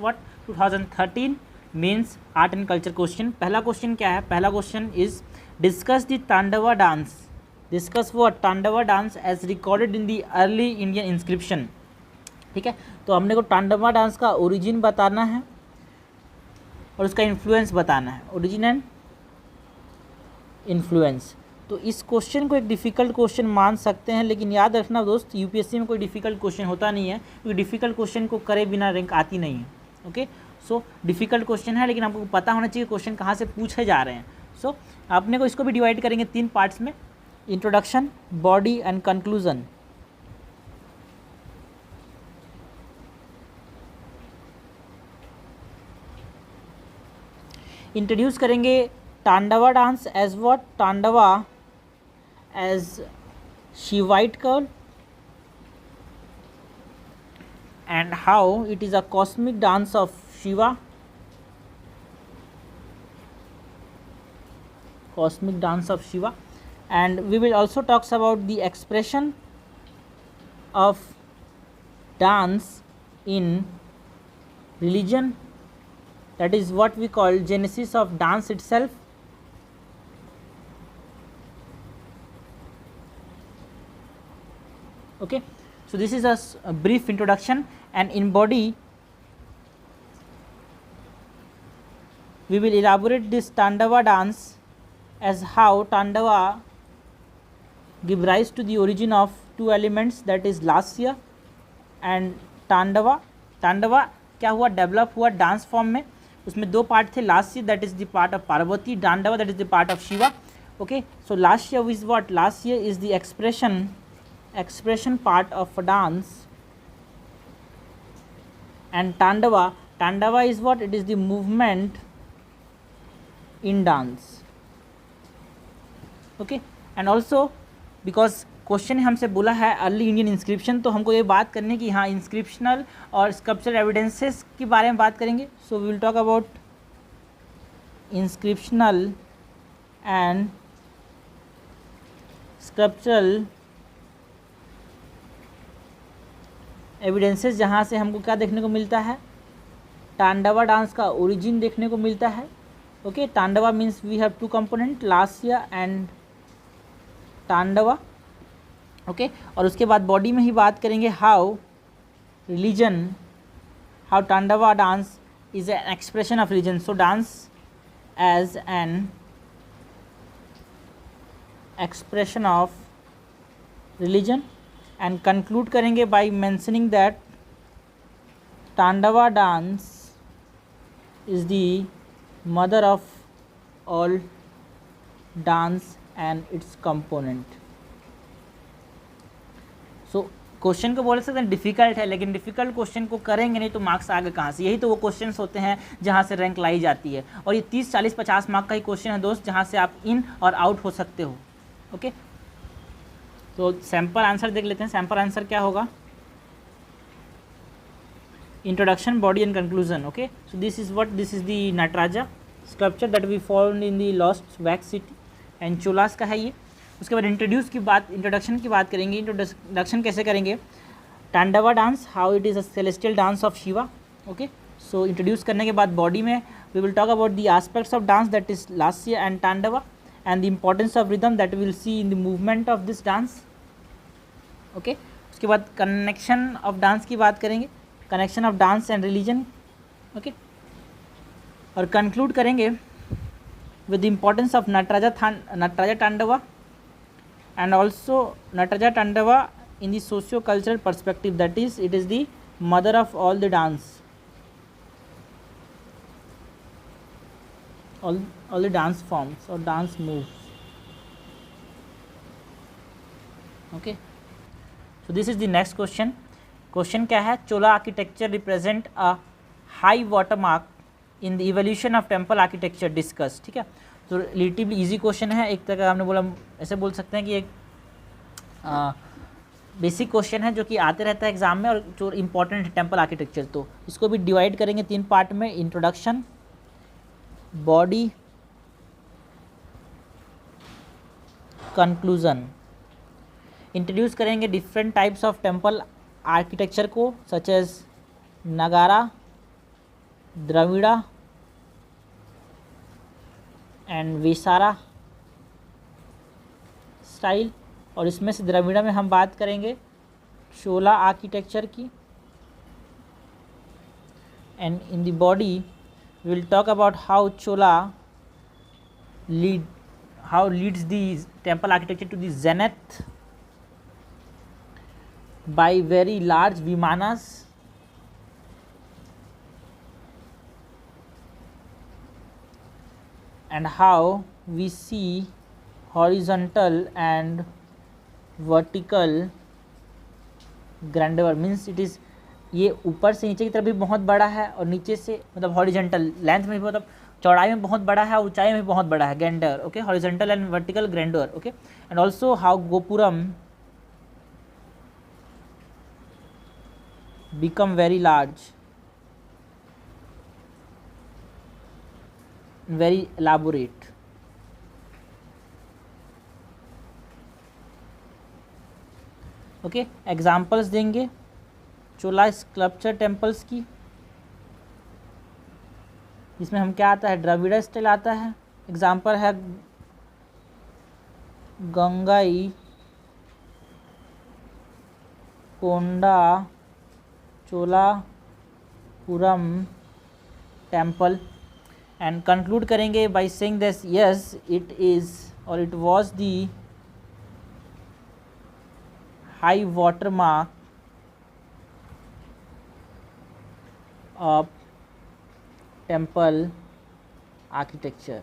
What 2013 means art and culture question. पहला question क्या है? पहला question is discuss the tandava dance, discuss what tandava dance as recorded in the early Indian inscription. ठीक है, तो हमने को तांडवा डांस का ओरिजिन बताना है और उसका इन्फ्लुएंस बताना है, ओरिजिन एंड इन्फ्लुएंस। तो इस क्वेश्चन को एक डिफ़िकल्ट क्वेश्चन मान सकते हैं, लेकिन याद रखना दोस्त, यूपीएससी में कोई डिफ़िकल्ट क्वेश्चन होता नहीं है, क्योंकि डिफ़िकल्ट क्वेश्चन को करे बिना रैंक आती नहीं है। ओके, सो डिफ़िकल्ट क्वेश्चन है, लेकिन आपको पता होना चाहिए क्वेश्चन कहाँ से पूछे जा रहे हैं। सो आपने को इसको भी डिवाइड करेंगे 3 पार्ट्स में, introduction, body and conclusion. Introduce करेंगे tandava dance as what, tandava as Shaivite cult and how it is a cosmic dance of Shiva, cosmic dance of Shiva, and we will also talks about the expression of dance in religion, that is what we call genesis of dance itself. Okay, so this is a brief introduction, and in body we will elaborate this Tandava dance as how Tandava give rise to the origin of 2 elements, that is Lasya and Tandava. Tandava क्या हुआ, develop हुआ dance form में, उसमें 2 part थे, lasya that is the part of Parvati, tandava that is the part of Shiva. Okay, so lasya is what, lasya is the expression part of a dance, and Tandava is what, it is the movement in dance. Okay, and also because question हमसे बोला है early Indian inscription, तो हमको ये बात करनी है कि हाँ इंस्क्रिप्शनल और स्कल्पचरल एविडेंसेस के बारे में बात करेंगे. So we will talk about inscriptional and sculptural evidences, जहाँ से हमको क्या देखने को मिलता है, तांडवा डांस का ओरिजिन देखने को मिलता है. Okay, tandava means we have 2 component, lasya and tandava. Okay, और उसके बाद बॉडी में ही बात करेंगे how religion, how tandava dance is an expression of religion. So dance as an expression of religion, and conclude करेंगे by mentioning that Tandava dance is the mother of all dance and its component. So question को बोल सकते हैं difficult है, लेकिन difficult question को करेंगे नहीं तो मार्क्स आगे कहाँ से. यही तो वो क्वेश्चंस होते हैं जहाँ से रैंक लाई जाती है, और ये 30, 40, 50 मार्क का ही क्वेश्चन है दोस्त, जहाँ से आप इन और आउट हो सकते हो. ओके, तो सैम्पल आंसर देख लेते हैं. सैम्पल आंसर क्या होगा, introduction, body and conclusion. Okay, so this is what, this is the Nataraja sculpture that we found in the lost wax city and Cholas का है ये. उसके बाद इंट्रोड्यूस की बात, इंट्रोडक्शन की बात करेंगे. इंट्रोडक्शन कैसे करेंगे, tandava dance, how it is a celestial dance of Shiva. Okay, so introduce करने के बाद बॉडी में we will talk about the aspects of dance that is lasya and tandava, and the importance of rhythm that we will see in the movement of this dance. Okay, उसके बाद connection of dance की बात करेंगे, connection of dance and religion. Okay, और conclude करेंगे with the importance of Nataraja Tandava and also Nataraja Tandava in the socio-cultural perspective, that is it is the mother of all the dance, all the dance forms or dance moves. Okay, so this is the next question. Question क्या है, Chola architecture represent a high water mark in the evolution of temple architecture discuss. ठीक है, तो relatively easy question है. एक तरह हमने बोला, ऐसे बोल सकते हैं कि एक बेसिक क्वेश्चन है जो कि आते रहता है एग्जाम में और जो इम्पोर्टेंट है टेम्पल आर्किटेक्चर. तो इसको भी डिवाइड करेंगे 3 पार्ट में, इंट्रोडक्शन, बॉडी, कंक्लूजन. इंट्रोड्यूस करेंगे different types of temple architecture को, सच एज नगारा, द्रविड़ा एंड वेसारा स्टाइल, और इसमें से द्रविड़ा में हम बात करेंगे चोला आर्किटेक्चर की। And in the body we will talk about how Chola leads the temple architecture to the zenith by very large vimanas, and how we see horizontal and vertical grandeur, means it is ये ऊपर से नीचे की तरफ भी बहुत बड़ा है और नीचे से मतलब हॉरिजेंटल लेंथ में भी मतलब चौड़ाई में बहुत बड़ा है, ऊंचाई में बहुत बड़ा है, grander, okay, horizontal and vertical grander, okay. And also how gopuram become very large, very elaborate, okay. Examples देंगे चोला स्कल्पचर टेम्पल्स की, इसमें हम क्या आता है, द्रविड़ा स्टाइल आता है। एग्जाम्पल है Gangaikonda Cholapuram temple. And conclude करेंगे by saying this, yes it is or it was the high water mark of temple architecture,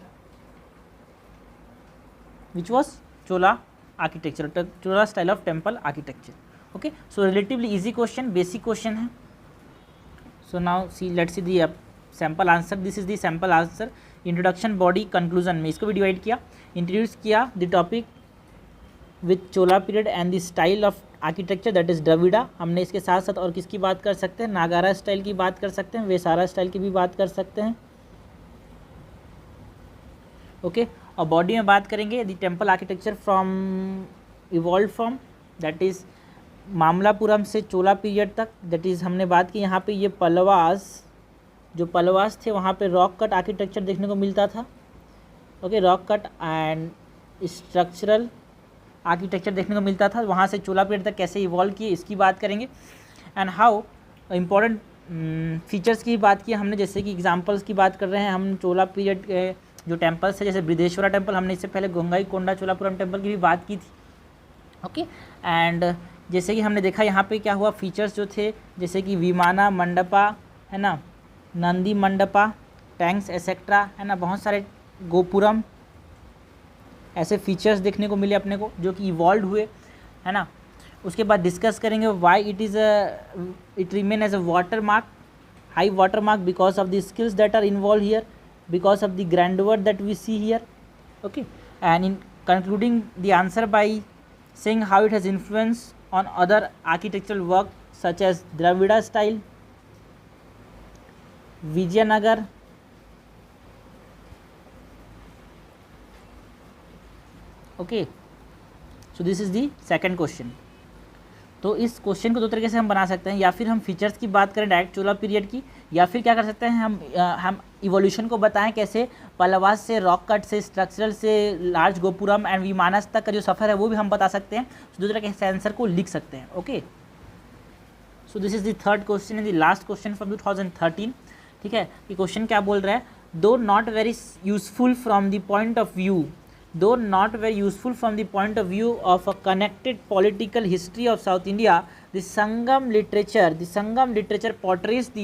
which was Chola architecture, Chola style of temple architecture, okay. So relatively easy question, basic question है. So now see, let's see the sample answer. This is the sample answer. Introduction, body, conclusion में इसको भी divide किया, introduce किया the topic with Chola period and the style of architecture that is Dravida. हमने इसके साथ साथ और किसकी बात कर सकते हैं, नागारा स्टाइल की बात कर सकते हैं, वेसारा स्टाइल की भी बात कर सकते हैं, ओके। और बॉडी में बात करेंगे the temple architecture from evolve from that is Mamallapuram से चोला पीरियड तक, दैट इज़ हमने बात की यहाँ पे ये पल्लवास, जो पल्लवास थे वहाँ पे रॉक कट आर्किटेक्चर देखने को मिलता था, okay, rock cut and structural architecture देखने को मिलता था, वहाँ से चोला पीरियड तक कैसे इवॉल्व किए इसकी बात करेंगे। एंड हाउ इम्पोर्टेंट फीचर्स की बात की हमने, जैसे कि एग्जांपल्स की बात कर रहे हैं हम चोला पीरियड के जो टेम्पल्स है, जैसे बृहदेश्वरा टेम्पल, हमने इससे पहले गंगाई कोंडा चोलापुरम टेम्पल की भी बात की थी, ओके। एंड जैसे कि हमने देखा यहाँ पे क्या हुआ, फीचर्स जो थे जैसे कि विमाना मंडपा है ना, नंदी मंडपा, टैंक्स एसेट्रा है ना, बहुत सारे गोपुरम ऐसे फीचर्स देखने को मिले अपने को जो कि इवॉल्व हुए है ना। उसके बाद डिस्कस करेंगे why it remain as a water mark, high water mark, because of the skills that are involve here, because of the grandeur that we see here, okay. And in concluding the answer by saying how it has influence on other architectural work such as Dravida style, Vijayanagar, okay. So this is the second question. तो इस question को दो तरीके से हम बना सकते हैं, या फिर हम फीचर्स की बात करें डायरेक्ट चोला पीरियड की, या फिर क्या कर सकते हैं हम इवोल्यूशन को बताएं कैसे पल्लवास से रॉक कट से स्ट्रक्चरल से लार्ज गोपुरम एंड विमानस तक का जो सफ़र है वो भी हम बता सकते हैं। तो दो तरह के आंसर को लिख सकते हैं, okay. So this is the third question and the last question from 2013, ठीक है। ये क्वेश्चन क्या बोल रहा है, दो not very useful from the point of view, though not very useful from the point of view of a connected political history of South India, the Sangam literature portrays the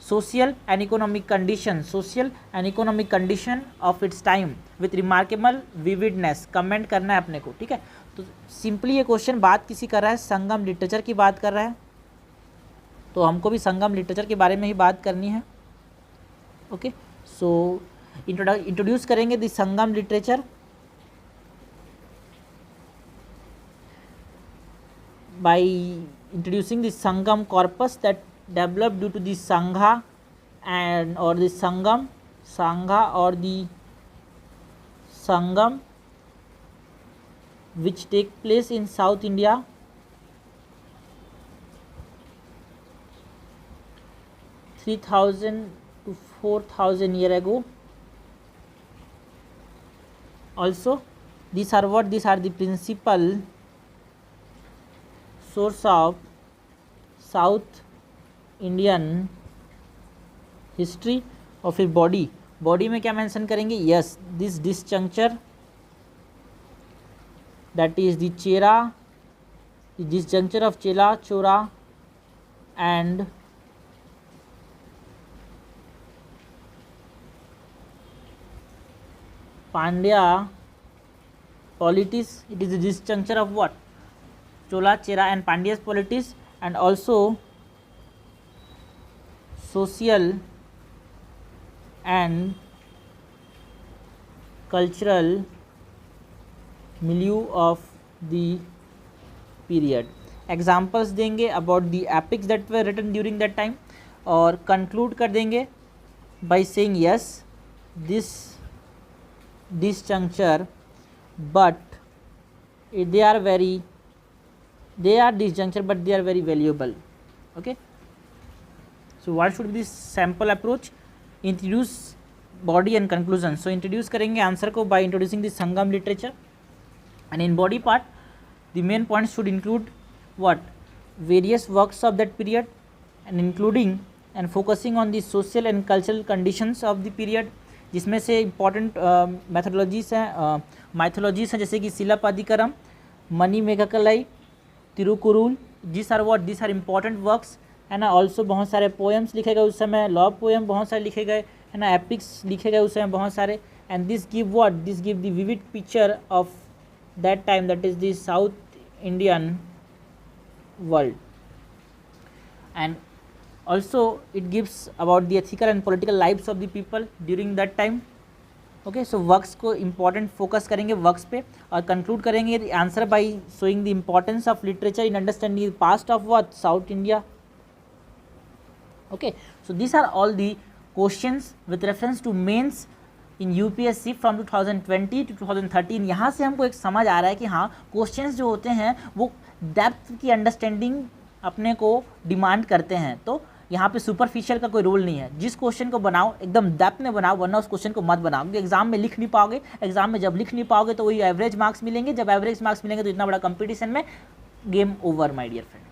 social and economic condition of its time with remarkable vividness। Comment करना है अपने को, ठीक है। तो simply ये question बात किसी कर रहा है, संगम लिटरेचर की बात कर रहा है, तो हमको भी संगम लिटरेचर के बारे में ही बात करनी है, ओके। सो इंट्रोड्यूस करेंगे the Sangam literature by introducing the Sangam corpus that developed due to the Sangha or the Sangam which take place in South India to 4000 year ago. Also, these are what? These are the principal source of South Indian history. और फिर body में क्या mention करेंगे? Yes, this disjuncture that is the Chera, the disjuncture of Chela, Chora and Pandya polities. It is the disjuncture of what? Chola, Chera and Pandya's polities, and also social and cultural milieu of the period. Examples देंगे about the epics that were written during that time, और conclude कर देंगे by saying yes, this disjuncture, but they are disjuncture but they are very valuable. Okay, so what should be this sample approach? Introduce body and conclusion. So introduce करेंगे answer को by introducing the Sangam literature, and in body part the main points should include what? Various works of that period, and including and focusing on the social and cultural conditions of the period, जिसमें से important methodologies हैं, mythologies हैं, जैसे कि सिलापादिकारम, मणिमेघकलाई, Tirukkural. These are what? These are important works, है ना. Also बहुत सारे पोएम्स लिखे गए उस समय, लव पोएम बहुत सारे लिखे गए, है ना. एपिक्स लिखे गए उस समय बहुत सारे. And this give what? This give the vivid picture of that time, that is the south Indian world. And also it gives about the ethical and political lives of the people during that time. Okay, so works को important focus करेंगे works पे, और conclude करेंगे the answer by showing the importance of literature in understanding the past of what? South India. Okay, so these are all the questions with reference to mains in UPSC from 2020 to 2013. यहाँ से हमको एक समझ आ रहा है कि हाँ, questions जो होते हैं वो डेप्थ की अंडरस्टैंडिंग अपने को डिमांड करते हैं. तो यहाँ पे सुपरफिशियल का कोई रोल नहीं है. जिस क्वेश्चन को बनाओ एकदम डेप्थ में बनाओ, वरना उस क्वेश्चन को मत बनाओ, क्योंकि एग्जाम में लिख नहीं पाओगे. एग्जाम में जब लिख नहीं पाओगे तो वही एवरेज मार्क्स मिलेंगे. जब एवरेज मार्क्स मिलेंगे तो इतना बड़ा कंपटीशन में game over my dear friend.